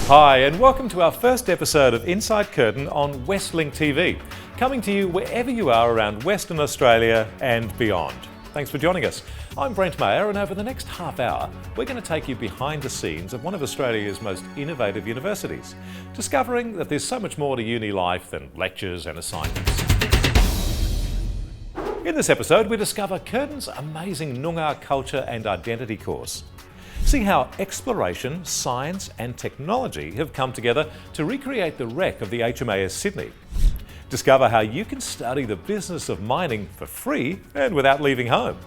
Hi and welcome to our first episode of Inside Curtin on Westlink TV, coming to you wherever you are around Western Australia and beyond. Thanks for joining us. I'm Brent Mayer, and over the next half hour we're going to take you behind the scenes of one of Australia's most innovative universities, discovering that there's so much more to uni life than lectures and assignments. In this episode we discover Curtin's amazing Noongar culture and identity course. See how exploration, science and technology have come together to recreate the wreck of the HMAS Sydney. Discover how you can study the business of mining for free and without leaving home.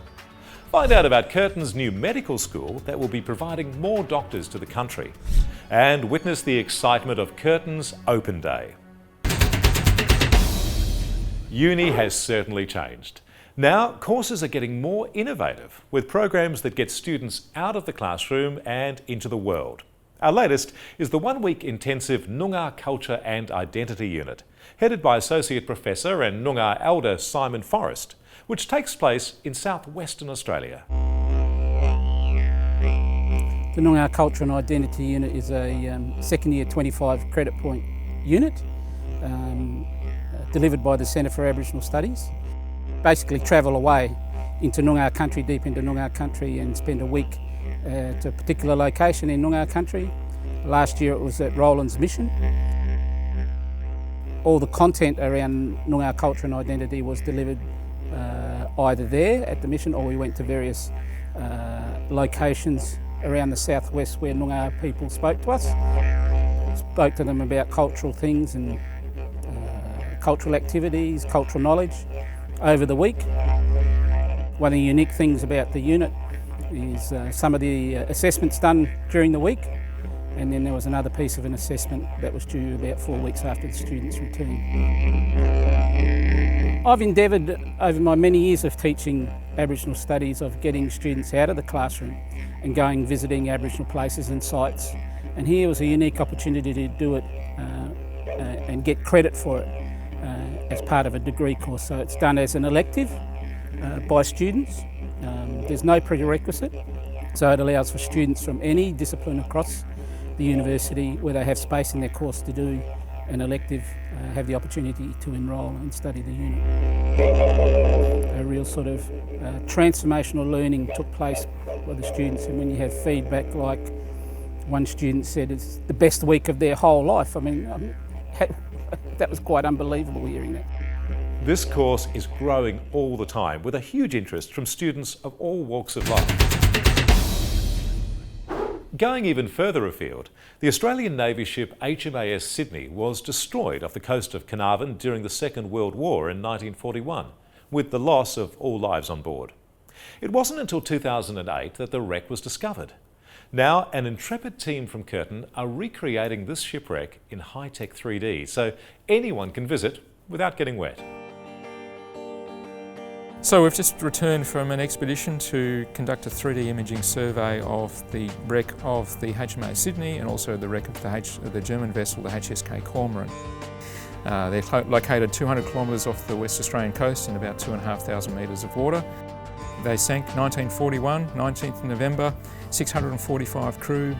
Find out about Curtin's new medical school that will be providing more doctors to the country. And witness the excitement of Curtin's Open Day. Uni has certainly changed. Now, courses are getting more innovative, with programs that get students out of the classroom and into the world. Our latest is the one-week intensive Noongar Culture and Identity Unit, headed by Associate Professor and Noongar Elder Simon Forrest, which takes place in southwestern Australia. The Noongar Culture and Identity Unit is a second year 25 credit point unit delivered by the Centre for Aboriginal Studies. Basically travel away into Noongar country, deep into Noongar country, and spend a week at a particular location in Noongar country. Last year it was at Roland's Mission. All the content around Noongar culture and identity was delivered either there at the mission, or we went to various locations around the southwest where Noongar people spoke to us. Spoke to them about cultural things and cultural activities, cultural knowledge over the week. One of the unique things about the unit is some of the assessments done during the week, and then there was another piece of an assessment that was due about 4 weeks after the students returned. I've endeavoured over my many years of teaching Aboriginal studies of getting students out of the classroom and going visiting Aboriginal places and sites, and here was a unique opportunity to do it and get credit for it as part of a degree course. So it's done as an elective by students. There's no prerequisite, so it allows for students from any discipline across the university, where they have space in their course to do an elective, have the opportunity to enrol and study the unit. A real sort of transformational learning took place by the students, and when you have feedback like one student said it's the best week of their whole life, I mean, that was quite unbelievable hearing that. This course is growing all the time, with a huge interest from students of all walks of life. Going even further afield, the Australian Navy ship HMAS Sydney was destroyed off the coast of Carnarvon during the Second World War in 1941, with the loss of all lives on board. It wasn't until 2008 that the wreck was discovered. Now, an intrepid team from Curtin are recreating this shipwreck in high-tech 3D, so anyone can visit without getting wet. So we've just returned from an expedition to conduct a 3D imaging survey of the wreck of the HMAS Sydney and also the wreck of the German vessel, the HSK Cormorant. They're located 200 kilometres off the West Australian coast in about 2,500 metres of water. They sank 1941, 19th November. 645 crew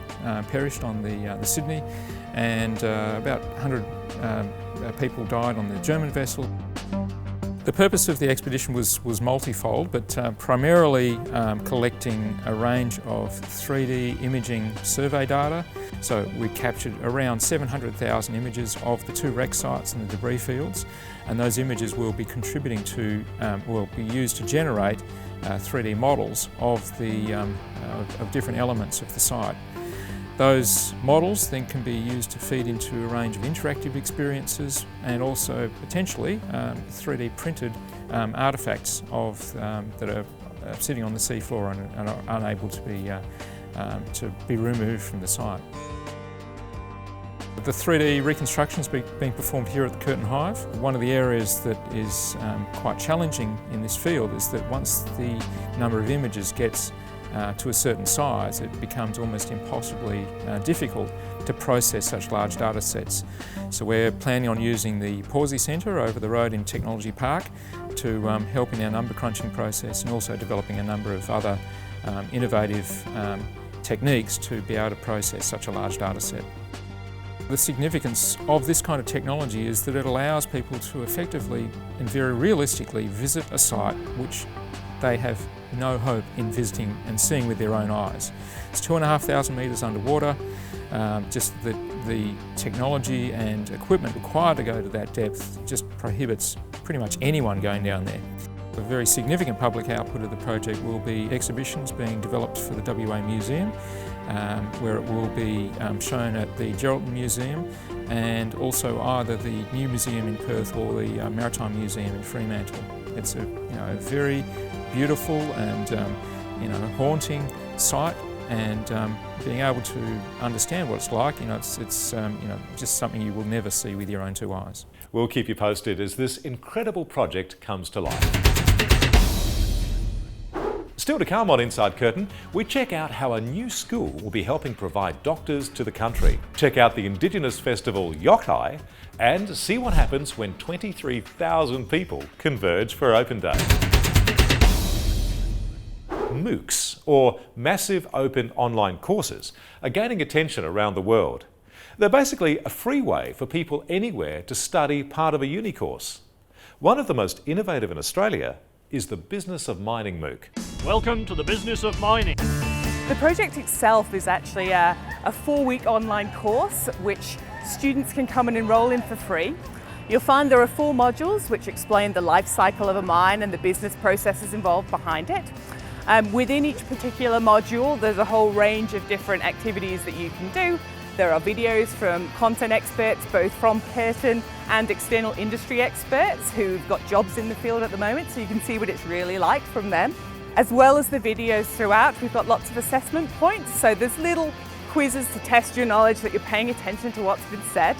perished on the Sydney, and about 100 people died on the German vessel. The purpose of the expedition was multifold, but primarily collecting a range of 3D imaging survey data. So we captured around 700,000 images of the two wreck sites and the debris fields, and those images will be contributing to, will be used to generate 3D models of different elements of the site. Those models then can be used to feed into a range of interactive experiences and also potentially 3D printed artefacts that are sitting on the seafloor and are unable to be removed from the site. The 3D reconstruction is being performed here at the Curtin Hive. One of the areas that is quite challenging in this field is that once the number of images gets to a certain size, it becomes almost impossibly difficult to process such large data sets. So we're planning on using the Pawsey Centre over the road in Technology Park to help in our number crunching process, and also developing a number of other innovative techniques to be able to process such a large data set. The significance of this kind of technology is that it allows people to effectively and very realistically visit a site which they have no hope in visiting and seeing with their own eyes. It's 2,500 metres underwater. Just the technology and equipment required to go to that depth just prohibits pretty much anyone going down there. A very significant public output of the project will be exhibitions being developed for the WA Museum, where it will be shown at the Geraldton Museum and also either the new museum in Perth or the Maritime Museum in Fremantle. It's a very beautiful and haunting site, and being able to understand what it's like, it's just something you will never see with your own two eyes. We'll keep you posted as this incredible project comes to life. Still to come on Inside Curtain, we check out how a new school will be helping provide doctors to the country, check out the Indigenous festival Yokai, and see what happens when 23,000 people converge for Open Day. MOOCs, or Massive Open Online Courses, are gaining attention around the world. They're basically a free way for people anywhere to study part of a uni course. One of the most innovative in Australia is the Business of Mining MOOC. Welcome to the Business of Mining. The project itself is actually a 4-week online course which students can come and enrol in for free. You'll find there are 4 modules which explain the life cycle of a mine and the business processes involved behind it. Within each particular module, there's a whole range of different activities that you can do. There are videos from content experts, both from Curtin and external industry experts who've got jobs in the field at the moment, so you can see what it's really like from them. As well as the videos throughout, we've got lots of assessment points, so there's little quizzes to test your knowledge that you're paying attention to what's been said.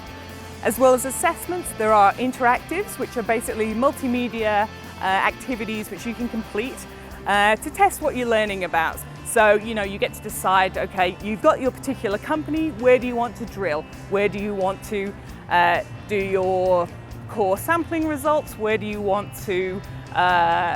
As well as assessments, there are interactives, which are basically multimedia activities which you can complete to test what you're learning about. So, you get to decide, okay, you've got your particular company, where do you want to drill? Where do you want to do your core sampling results? Where do you want to,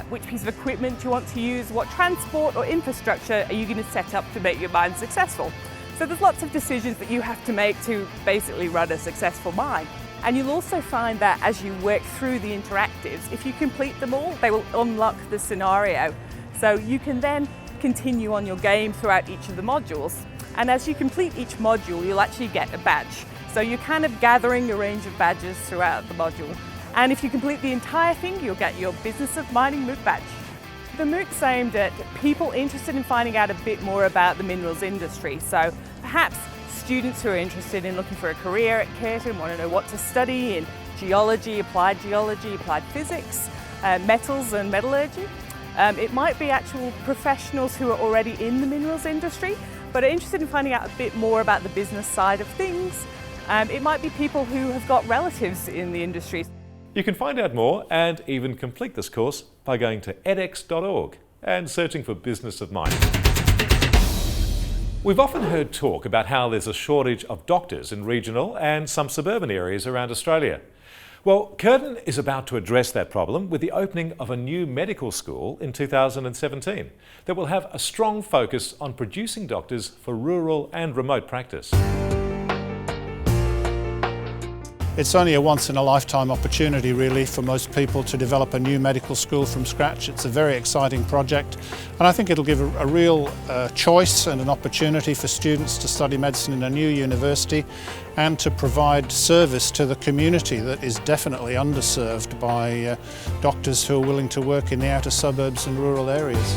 which piece of equipment do you want to use? What transport or infrastructure are you going to set up to make your mine successful? So there's lots of decisions that you have to make to basically run a successful mine. And you'll also find that as you work through the interactives, if you complete them all, they will unlock the scenario. So you can then continue on your game throughout each of the modules. And as you complete each module, you'll actually get a badge. So you're kind of gathering a range of badges throughout the module. And if you complete the entire thing, you'll get your Business of Mining MOOC badge. The MOOC's aimed at people interested in finding out a bit more about the minerals industry. So perhaps students who are interested in looking for a career at Curtin want to know what to study in geology, applied physics, metals and metallurgy. It might be actual professionals who are already in the minerals industry but are interested in finding out a bit more about the business side of things. It might be people who have got relatives in the industry. You can find out more and even complete this course by going to edx.org and searching for Business of Mining. We've often heard talk about how there's a shortage of doctors in regional and some suburban areas around Australia. Well, Curtin is about to address that problem with the opening of a new medical school in 2017 that will have a strong focus on producing doctors for rural and remote practice. It's only a once-in-a-lifetime opportunity really for most people to develop a new medical school from scratch. It's a very exciting project, and I think it'll give a real choice and an opportunity for students to study medicine in a new university and to provide service to the community that is definitely underserved by doctors who are willing to work in the outer suburbs and rural areas.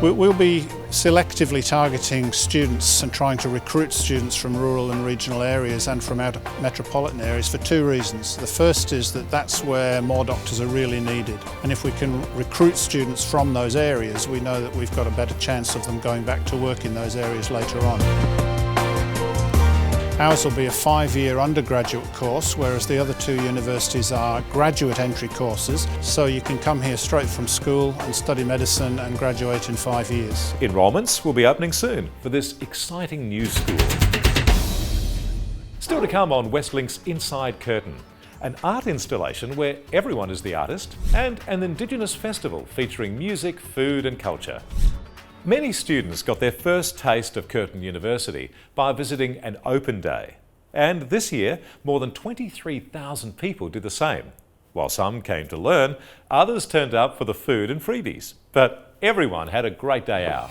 We'll be selectively targeting students and trying to recruit students from rural and regional areas and from outer metropolitan areas for 2 reasons. The first is that that's where more doctors are really needed, and if we can recruit students from those areas, we know that we've got a better chance of them going back to work in those areas later on. Ours will be a 5-year undergraduate course, whereas the other 2 universities are graduate entry courses, so you can come here straight from school and study medicine and graduate in 5 years. Enrolments will be opening soon for this exciting new school. Still to come on Westlink's Inside Curtin, an art installation where everyone is the artist, and an Indigenous festival featuring music, food and culture. Many students got their first taste of Curtin University by visiting an open day. And this year, more than 23,000 people did the same. While some came to learn, others turned up for the food and freebies. But everyone had a great day out.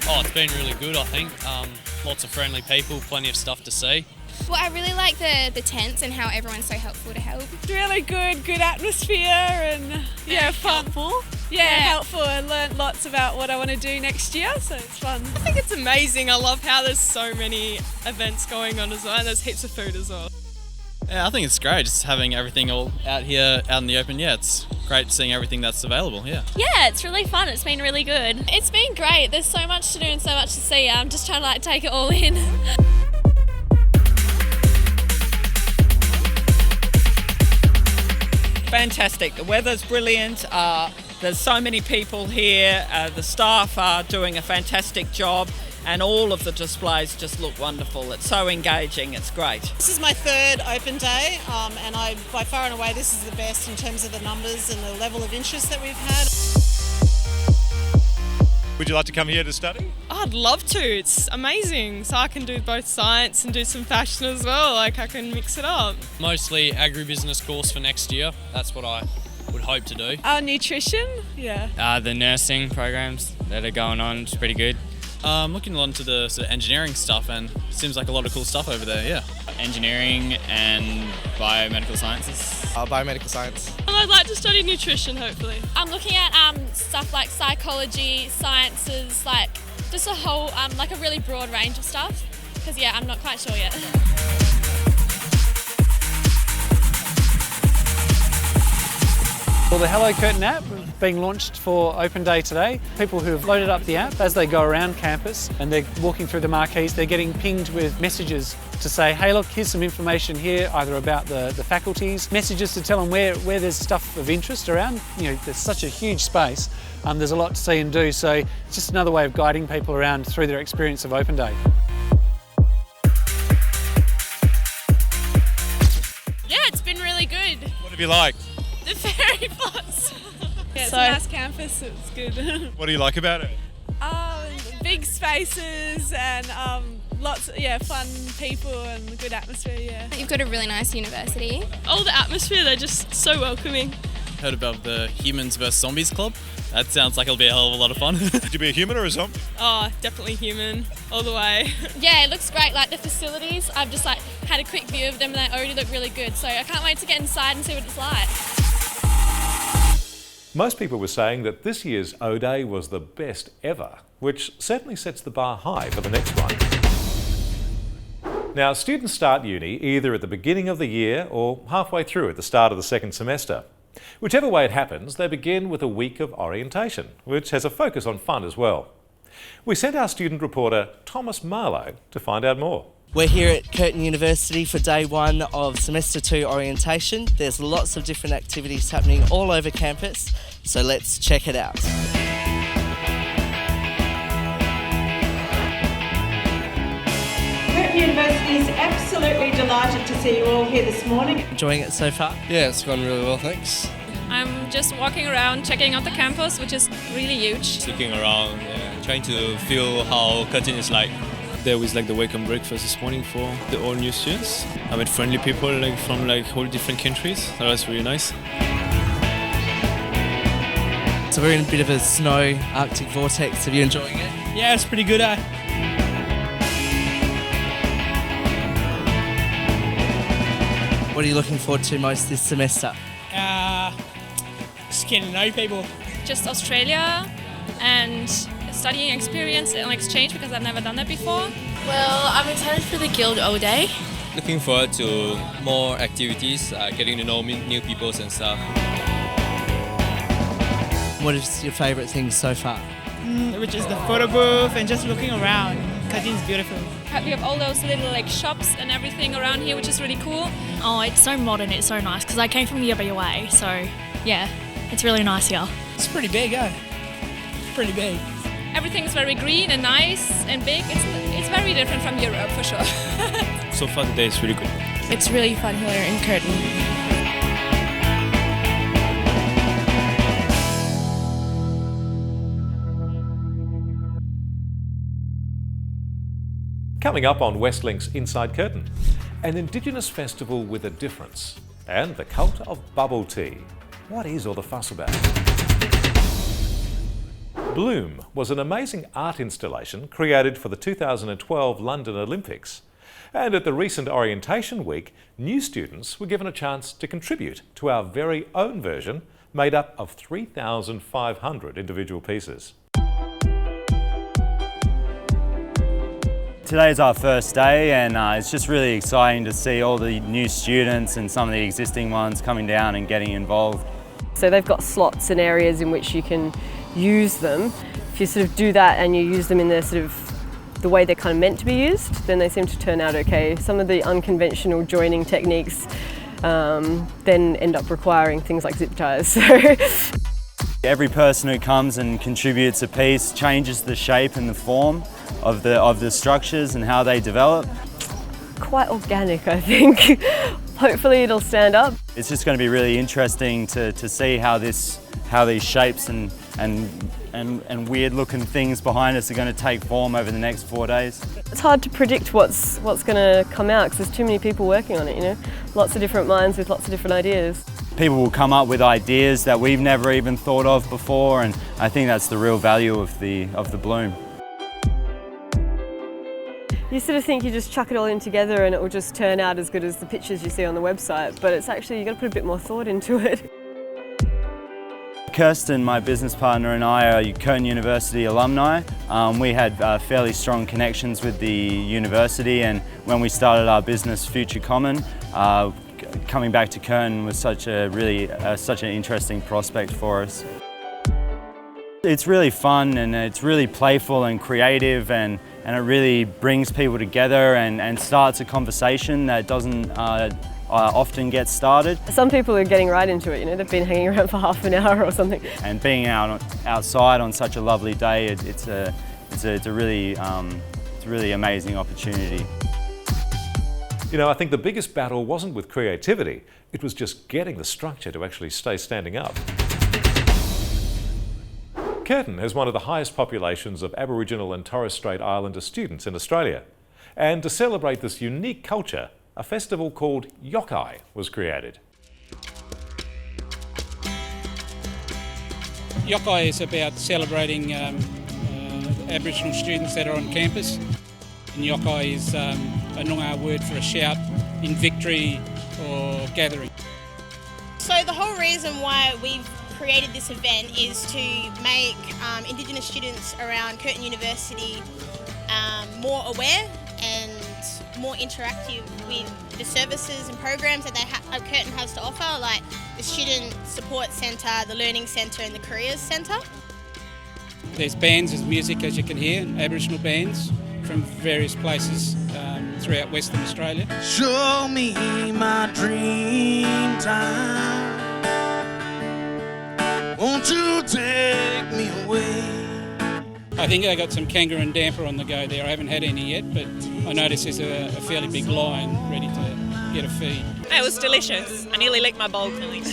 Oh, it's been really good, I think. Lots of friendly people, plenty of stuff to see. Well, I really like the tents and how everyone's so helpful to help. It's really good atmosphere and fun. Helpful. Helpful. I learned lots about what I want to do next year, so it's fun. I think it's amazing. I love how there's so many events going on as well, and there's heaps of food as well. Yeah, I think it's great just having everything all out here, out in the open. Yeah, it's great seeing everything that's available, yeah. Yeah, it's really fun. It's been really good. It's been great. There's so much to do and so much to see. I'm just trying to take it all in. Fantastic. The weather's brilliant. There's so many people here. The staff are doing a fantastic job, and all of the displays just look wonderful. It's so engaging. It's great. This is my third open day, and by far and away this is the best in terms of the numbers and the level of interest that we've had. Would you like to come here to study? I'd love to. It's amazing. So I can do both science and do some fashion as well. Like I can mix it up. Mostly agribusiness course for next year. That's what I would hope to do. Nutrition, yeah. The nursing programs that are going on is pretty good. I'm looking a lot into the sort of engineering stuff, and it seems like a lot of cool stuff over there, yeah. Engineering and biomedical sciences. Biomedical science. I'd like to study nutrition, hopefully. I'm looking at stuff like psychology, sciences, like just a whole, like a really broad range of stuff. Because I'm not quite sure yet. Well, the Hello Curtin app is being launched for Open Day today. People who have loaded up the app, as they go around campus and they're walking through the marquees, they're getting pinged with messages to say, hey look, here's some information here, either about the faculties, messages to tell them where there's stuff of interest around. You know, there's such a huge space, there's a lot to see and do, so it's just another way of guiding people around through their experience of Open Day. Yeah, it's been really good. What have you liked? The fairy plots. It's a nice campus, it's good. What do you like about it? Big spaces and lots of fun people and good atmosphere, You've got a really nice university. Oh, the atmosphere, they're just so welcoming. Heard about the Humans vs Zombies Club? That sounds like it'll be a hell of a lot of fun. Would you be a human or a zombie? Oh, definitely human, all the way. Yeah, it looks great, like the facilities. I've just had a quick view of them and they already look really good, so I can't wait to get inside and see what it's like. Most people were saying that this year's O-Day was the best ever, which certainly sets the bar high for the next one. Now, students start uni either at the beginning of the year or halfway through at the start of the second semester. Whichever way it happens, they begin with a week of orientation, which has a focus on fun as well. We sent our student reporter Thomas Marlowe to find out more. We're here at Curtin University for day one of semester 2 orientation. There's lots of different activities happening all over campus, so let's check it out. Curtin University is absolutely delighted to see you all here this morning. Enjoying it so far? Yeah, it's gone really well, thanks. I'm just walking around, checking out the campus, which is really huge. Just looking around, trying to feel how Curtin is like. There was like the welcome breakfast this morning for the all new students. I met friendly people from all different countries. That was really nice. So we're in a bit of a snow Arctic vortex. Are you enjoying it? Yeah, it's pretty good. What are you looking forward to most this semester? Just getting to know people. Just Australia and studying experience and exchange because I've never done that before. Well, I'm excited for the Guild O-Day. Looking forward to more activities, getting to know new people and stuff. What is your favourite thing so far? Which is the photo booth and just looking around. Curtin's beautiful. We have all those little shops and everything around here, which is really cool. Oh, it's so modern, it's so nice because I came from WA, so yeah, it's really nice here. It's pretty big, Pretty big. Everything's very green and nice and big. It's It's very different from Europe for sure. So far the day is really good. It's really fun here in Curtin. Coming up on Westlink's Inside Curtin, an Indigenous festival with a difference, and the cult of bubble tea. What is all the fuss about? Bloom was an amazing art installation created for the 2012 London Olympics. And at the recent orientation week, new students were given a chance to contribute to our very own version, made up of 3,500 individual pieces. Today's our first day, and it's just really exciting to see all the new students and some of the existing ones coming down and getting involved. So they've got slots and areas in which you can use them. If you sort of do that and you use them in the way they're kind of meant to be used, then they seem to turn out okay. Some of the unconventional joining techniques then end up requiring things like zip ties. Every person who comes and contributes a piece changes the shape and the form of the structures and how they develop. Quite organic, I think. Hopefully it'll stand up. It's just going to be really interesting to see how these shapes and weird looking things behind us are going to take form over the next 4 days. It's hard to predict what's going to come out because there's too many people working on it, you know. Lots of different minds with lots of different ideas. People will come up with ideas that we've never even thought of before, and I think that's the real value of the bloom. You sort of think you just chuck it all in together and it will just turn out as good as the pictures you see on the website, but it's actually, you've got to put a bit more thought into it. Kirsten, my business partner, and I are Curtin University alumni. We had fairly strong connections with the university, and when we started our business Future Common, coming back to Curtin was such an interesting prospect for us. It's really fun and it's really playful and creative, and it really brings people together and starts a conversation that doesn't often get started. Some people are getting right into it, you know, they've been hanging around for half an hour or something. And being outside on such a lovely day, it's a really amazing opportunity. You know, I think the biggest battle wasn't with creativity, it was just getting the structure to actually stay standing up. Curtin has one of the highest populations of Aboriginal and Torres Strait Islander students in Australia. And to celebrate this unique culture, a festival called Yokai was created. Yokai is about celebrating Aboriginal students that are on campus. And Yokai is a Noongar word for a shout in victory or gathering. So the whole reason why we've created this event is to make Indigenous students around Curtin University more aware and more interactive with the services and programs that Curtin has to offer, like the Student Support Centre, the Learning Centre and the Careers Centre. There's bands, there's music, as you can hear, Aboriginal bands from various places throughout Western Australia. Show me my dream time. Won't you take me away? I think they got some kangaroo and damper on the go there. I haven't had any yet, but I noticed there's a fairly big line ready to get a feed. It was delicious. I nearly licked my bowl clean.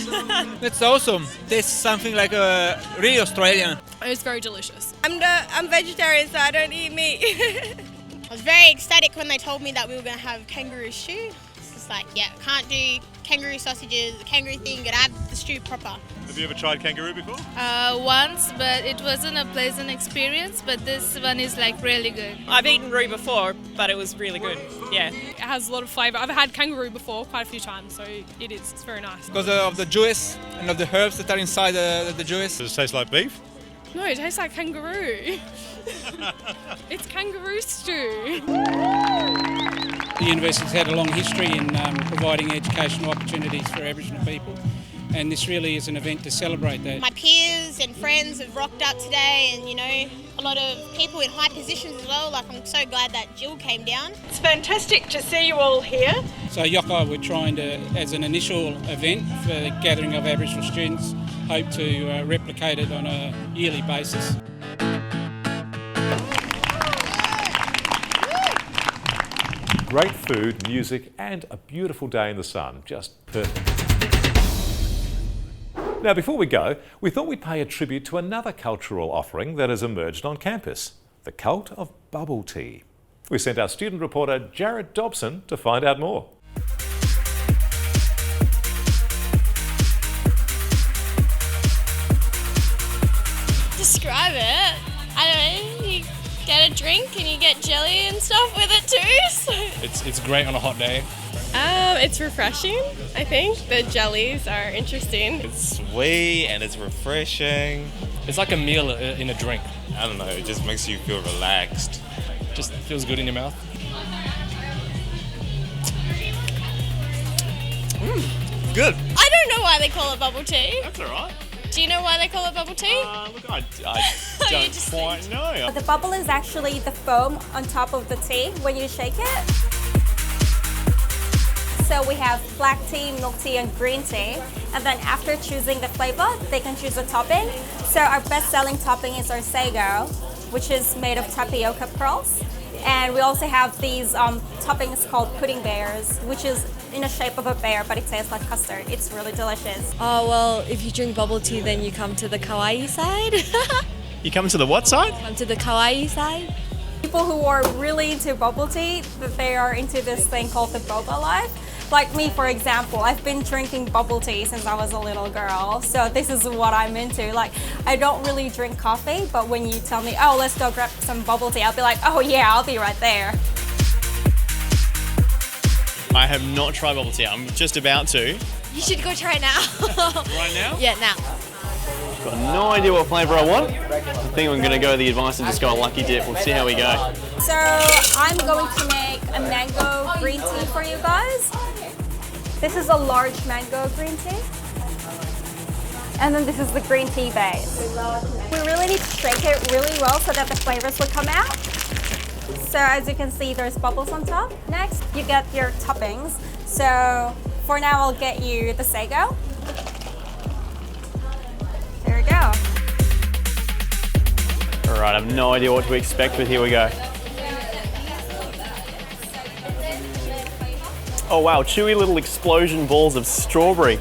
That's awesome. Tastes something like a really Australian. It was very delicious. I'm vegetarian, so I don't eat meat. I was very ecstatic when they told me that we were going to have kangaroo stew. It's just like, yeah, can't do kangaroo sausages, the kangaroo thing, gotta have the stew proper. Have you ever tried kangaroo before? Once, but it wasn't a pleasant experience, but this one is like really good. I've eaten roo before, but it was really good. Yeah. It has a lot of flavour. I've had kangaroo before quite a few times, so it's very nice. Because of the juice and of the herbs that are inside the juice. Does it taste like beef? No, it tastes like kangaroo. It's kangaroo stew. The university's had a long history in providing educational opportunities for Aboriginal people, and this really is an event to celebrate that. My peers and friends have rocked up today, and you know, a lot of people in high positions as well. Like, I'm so glad that Jill came down. It's fantastic to see you all here. So Yokai, we're trying to, as an initial event for the gathering of Aboriginal students, hope to replicate it on a yearly basis. great food, music and a beautiful day in the sun. Just perfect. Now, before we go, we thought we'd pay a tribute to another cultural offering that has emerged on campus, the cult of bubble tea. We sent our student reporter Jared Dobson to find out more. Describe it. I don't know, you get a drink and you get jelly and stuff with it too. So. It's great on a hot day. It's refreshing, I think. The jellies are interesting. It's sweet and it's refreshing. It's like a meal in a drink. I don't know, it just makes you feel relaxed. Just feels good in your mouth. Good. I don't know why they call it bubble tea. That's alright. Do you know why they call it bubble tea? Look, I don't quite know. The bubble is actually the foam on top of the tea when you shake it. So we have black tea, milk tea and green tea. And then after choosing the flavor, they can choose a topping. So our best-selling topping is our sago, which is made of tapioca pearls. And we also have these toppings called pudding bears, which is in the shape of a bear, but it tastes like custard. It's really delicious. Oh, well, if you drink bubble tea, then you come to the kawaii side. You come to the what side? Come to the kawaii side. People who are really into bubble tea, they are into this thing called the boba life. Like me, for example, I've been drinking bubble tea since I was a little girl. So this is what I'm into. Like, I don't really drink coffee, but when you tell me, oh, let's go grab some bubble tea, I'll be like, oh yeah, I'll be right there. I have not tried bubble tea. I'm just about to. You should go try it now. Right now? Yeah, now. Got no idea what flavour I want. I think I'm going to go the advice and just go a lucky dip. We'll see how we go. So I'm going to make a mango green tea for you guys. This is a large mango green tea. And then this is the green tea base. We really need to shake it really well so that the flavors will come out. So as you can see, there's bubbles on top. Next, you get your toppings. So for now, I'll get you the sago. There we go. All right, I have no idea what to expect, but here we go. Oh wow, chewy little explosion balls of strawberry.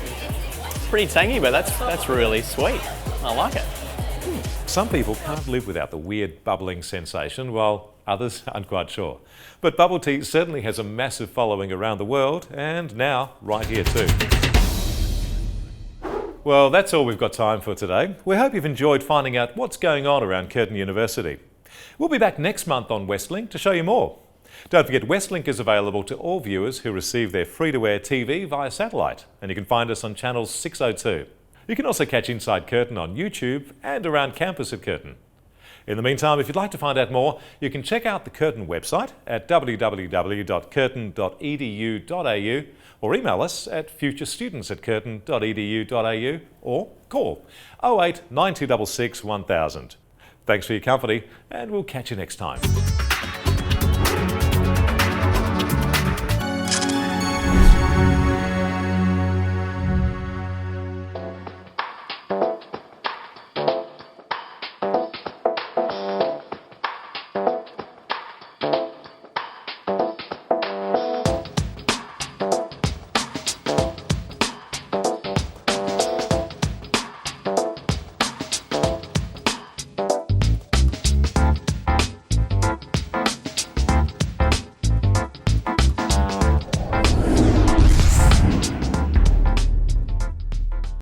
Pretty tangy, but that's really sweet. I like it. Some people can't live without the weird bubbling sensation, while others aren't quite sure. But bubble tea certainly has a massive following around the world, and now right here too. Well, that's all we've got time for today. We hope you've enjoyed finding out what's going on around Curtin University. We'll be back next month on Westlink to show you more. Don't forget, Westlink is available to all viewers who receive their free-to-air TV via satellite, and you can find us on channel 602. You can also catch Inside Curtin on YouTube and around campus at Curtin. In the meantime, if you'd like to find out more, you can check out the Curtin website at www.curtin.edu.au or email us at futurestudents@curtin.edu.au or call 08 9266 1000. Thanks for your company, and we'll catch you next time.